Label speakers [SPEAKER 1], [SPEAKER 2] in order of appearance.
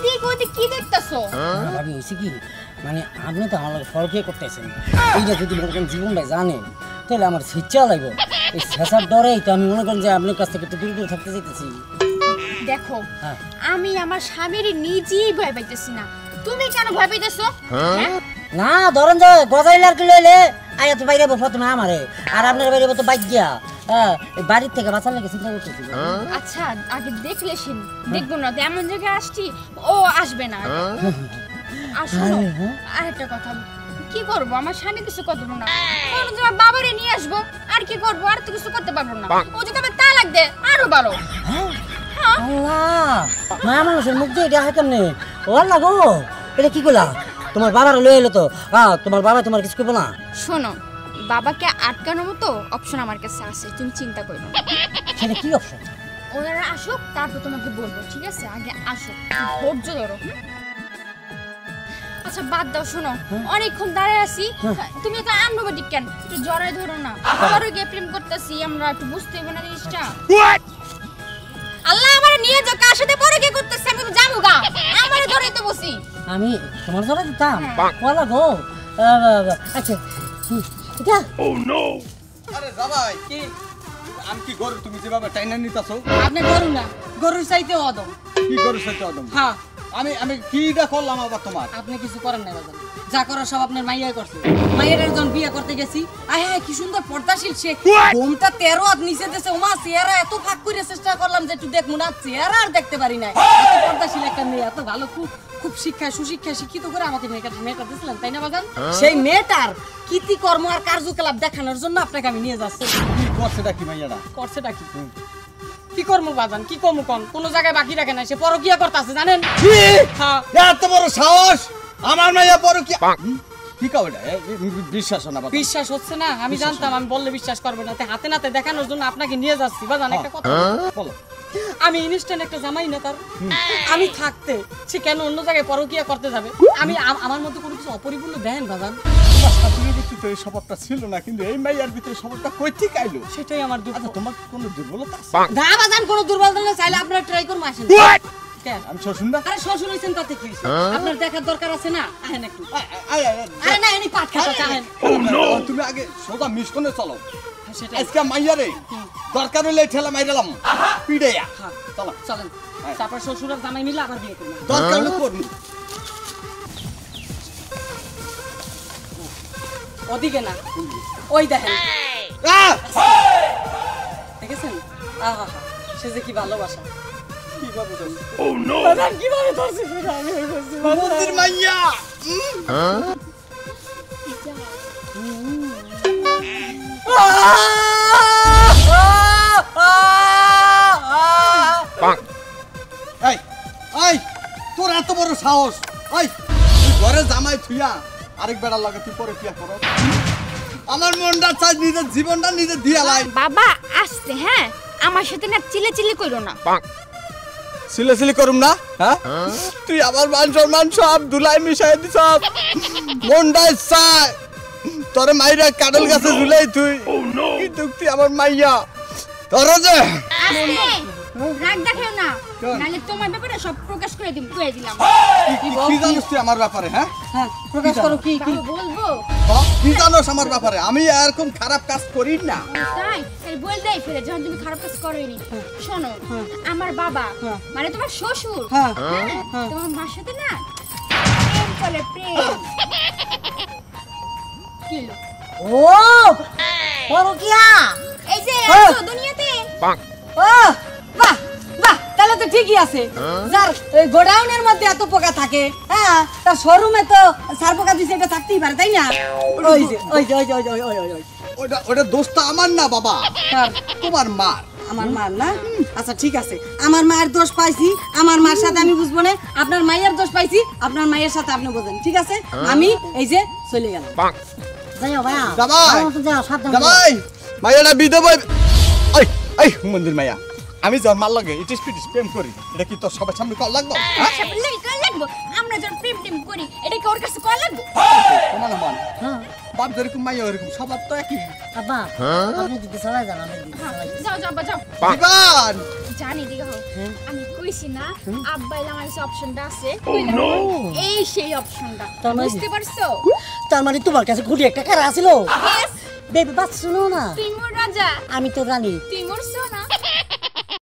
[SPEAKER 1] এদিক ওদিক কি দেখতেছো?
[SPEAKER 2] ভাবি হইছে কি মানে আপনি তো আমার ফরকে করতেছেন এইটা যদি মনে করেন জীবন ভাই জানেন তাহলে আমার শিক্ষা লাগবে এই শেষার ডরেই তো আমি মনে করেন যে আপনার কাছ থেকে একটু দূর দূরে থাকতে চাইতেছি
[SPEAKER 1] দেখো আমি আমার স্বামীর নিজেই ভয় পাইতেছি না, তুমি কেন ভয় পাইতেছো?
[SPEAKER 2] না ধরেন যে গজাইলার কি লইলে আয়া তো বাইরে প্রথমে আমারে আর আপনার বাইরে তো বাইক গিয়া এই বাড়ির থেকে বাঁচার লাগে চিন্তা করতেছি
[SPEAKER 1] আচ্ছা আগে দেখলে শিন দেখবো না এমন জায়গায় আসছি ও আসবে না আসলে আর একটা কথা কি করব আমার স্বামী কিছু করতে পারবো না কোন যে বাবারে নিয়ে আসবো আর কি করব আর তো কিছু করতে পারবো না ও যদি আমার তালাক দেয় আরো ভালো
[SPEAKER 2] আল্লাহ মা মানুষের মুখ দিয়ে এটা হয় কেমনে ও আল্লাহ গো এটা কি করলা তোমার বাবার লয়ে এলো তো তোমার বাবা তোমার কিছু করবো না
[SPEAKER 1] শোনো বাবাকে আটকানোর মতো অপশন আমার কাছে আছে তুমি চিন্তা করো না
[SPEAKER 2] সেটা কি অপশন
[SPEAKER 1] ওনারা আসুক তারপর তোমাকে বলবো ঠিক আছে আগে আসুক ধৈর্য ধরো আচ্ছা বাদ দাও শোনো অনেকক্ষণ দাঁড়ায় আছি তুমি তো আনরোমান্টিক কেন একটু জড়াই ধরো না আরো গিয়ে প্রেম করতেছি আমরা একটু বুঝতে হবে না জিনিসটা আল্লাহ আমারে নিয়ে যাও কার সাথে পরে কি করতেছি আমি তো যাবো গা আমারে ধরে তো বসি
[SPEAKER 2] আমি তোমার জন্য দিতাম ওলা গো আচ্ছা এটা
[SPEAKER 3] ও নো আরে জামাই কি আমি কি গরু তুমি যেভাবে টাইনা নিতাছো
[SPEAKER 4] আপনি গরু না গরুর চাইতে অদম
[SPEAKER 3] কি গরু সাথে অদম
[SPEAKER 4] হ্যাঁ
[SPEAKER 3] আমি কিটা করলাম আবার তোমার
[SPEAKER 4] আপনি কিছু করেন না বাজান যা করার সব আপনার মাইয়াই করছে মাইয়ের যখন বিয়ে করতে গেছি হ্যাঁ কি সুন্দর পর্দাশীল সে ঘুমটা 13 হাত নিচে দিয়েছে ওমা চেহারা এত ফাঁক করে চেষ্টা করলাম যে একটু দেখবো না চেহারা আর দেখতে পারি না এত পর্দাশীল একটা মেয়ে এত ভালো খুব শিক্ষা সুশিক্ষা শিক্ষিত করে আমাকে মেয়েটা দিয়েছিলেন তাই না বাজান সেই মেয়েটার কীর্তিকর্ম আর কার্যকলাপ দেখানোর জন্য আপনাকে আমি নিয়ে যাচ্ছি
[SPEAKER 3] কি করছেটা কি মাইয়াটা
[SPEAKER 4] করছেটা কি কি করবো বাজান কি কমু কম কোন জায়গায় বাকি রাখে না সে পরকিয়া করতেছে জানেন
[SPEAKER 3] হ্যাঁ এত বড় সাহস আমার মাইয়া পরকিয়া কি কওটা বিশ্বাস না
[SPEAKER 4] বিশ্বাস হচ্ছে না আমি জানতাম আমি বললে বিশ্বাস করবে না তাই হাতে নাতে দেখানোর জন্য আপনাকে নিয়ে যাচ্ছি বাজান একটা কথা
[SPEAKER 3] বলো
[SPEAKER 4] আমি ইনস্ট্যান্ট একটা জামাই না তার আমি থাকতে সে কেন অন্য জায়গায় পরকিয়া করতে যাবে আমি আমার মধ্যে কোনো কিছু অপরিপূর্ণ দেন বাজান
[SPEAKER 3] শাশুড়ির ভিতরে এই স্বভাবটা ছিল না কিন্তু এই মাইয়ার ভিতরে স্বভাবটা কই থেকে আইলো
[SPEAKER 4] সেটাই আমার দুঃখ
[SPEAKER 3] আচ্ছা তোমার কোনো দুর্বলতা আছে
[SPEAKER 4] না বাজান কোনো দুর্বলতা না চাইলে আপনারা ট্রাই করুন আসেন
[SPEAKER 3] আমি শ্বশুর না
[SPEAKER 4] আরে শ্বশুর হইছেন তাতে কি হইছে আপনার দেখার দরকার আছে না আহেন একটু
[SPEAKER 3] আয়
[SPEAKER 4] আরে না এনি পাট খাতা চাহেন
[SPEAKER 3] তুমি আগে সোজা মিশনে চলো আজকে মাইয়ারে দরকার হইলে ঠেলা মাইরালাম পিড়াইয়া চলো
[SPEAKER 4] চলেন তারপর শ্বশুর আর জামাই মিলে আবার বিয়ে করবেন
[SPEAKER 3] দরকার হলে করুন
[SPEAKER 4] ওদিকে না ওই দেখেন দেখেছেন আহা সে যে কি ভালোবাসা
[SPEAKER 3] কিভাবে ধরছি
[SPEAKER 4] ও নো কিভাবে ধরছি সেটা আমি বলছি
[SPEAKER 3] মন্দির মাইয়া এই এই তোর এত বড় সাহস এই তুই ঘরে জামাই থুইয়া আরেক বেড়ার লাগে তুই পরে কি করো আমার মনটা চাই নিজের জীবনটা নিজে দিয়া লাই
[SPEAKER 1] বাবা আসতে হ্যাঁ আমার সাথে না চিল্লাচিল্লি কইরো না
[SPEAKER 3] সিলেসিলি করুম না হ্যাঁ তুই আমার মান সম্মান সব ধুলাই মিশাই দিছ মনটা চাই তোর মাইরা কাডল গাছে ঝুলাই তুই কিন্তু তুই আমার মাইয়া তোর যে
[SPEAKER 1] রাগ দেখাও না নালে তোমার ব্যাপারে সব প্রকাশ করে কই দিলাম
[SPEAKER 3] কি জানিস তুই আমার ব্যাপারে হ্যাঁ
[SPEAKER 4] হ্যাঁ প্রকাশ করো কি
[SPEAKER 1] বলবো
[SPEAKER 3] কি জানোস আমার ব্যাপারে আমি এরকম খারাপ কাজ করি না
[SPEAKER 1] তাই এই বল দেই ফেলে যখন তুমি খারাপ কাজ করোনি শোনো আমার বাবা মানে তোমার শ্বশুর তোমার মার সাথে না প্রেম করে প্রেম কি
[SPEAKER 2] ও পরকিয়া
[SPEAKER 1] এই যে এসো দুনিয়াতে
[SPEAKER 4] ও বাহ বাহ তাহলে তো ঠিকই আছে যার গোডাউনের মধ্যে এত পোকা থাকে হ্যাঁ তার শোরুমে তো সার পোকা দিছে এটা থাকতেই পারে তাই না ওই যে
[SPEAKER 3] ওটা দোষটা আমার না বাবা তোমার মার
[SPEAKER 4] আমার মার না আচ্ছা ঠিক আছে আমার মায়ের দোষ পাইছি আমার মার সাথে আমি বুঝবো না আপনার মায়ের দোষ পাইছি আপনার মায়ের সাথে আপনি বুঝেন ঠিক আছে আমি এই যে চলে গেলাম
[SPEAKER 2] যাও ভাইয়া
[SPEAKER 3] জামাই
[SPEAKER 2] যাও সাবধান
[SPEAKER 3] জামাই মাইয়াটা বিধবা এই এই মন্দির মাইয়া আমি যখন মার লাগে ইটিস পিটিস প্রেম করি এটা কি তোর সবার সামনে কল লাগবে
[SPEAKER 1] লাগবো আমরা যখন প্রেম টেম করি এটা কি ওর কাছে কল লাগবো
[SPEAKER 3] তোমার মান বাপ যেরকম মাইয়া ওরকম সবার তো একই
[SPEAKER 2] আব্বা আপনি দিতে সবাই জান আমি দিতে সবাই
[SPEAKER 1] যাও যাও যাও
[SPEAKER 3] জীবন
[SPEAKER 1] জানি দিকে হোক
[SPEAKER 2] হ্যাঁ।
[SPEAKER 1] আমি কইছি না আব্বা আমার কাছে অপশনটা আছে কইলাম, এই সেই অপশনটা
[SPEAKER 2] তার মানে-
[SPEAKER 1] বুঝতে পারছো?
[SPEAKER 2] তার মানে তোমার কাছে খুঁটি একটা কারা আছিল
[SPEAKER 1] Yes,
[SPEAKER 2] বেবি বাস শুনো না
[SPEAKER 1] তুই মোর রাজা
[SPEAKER 2] আমি তো রানী
[SPEAKER 1] তুই মোর সোনা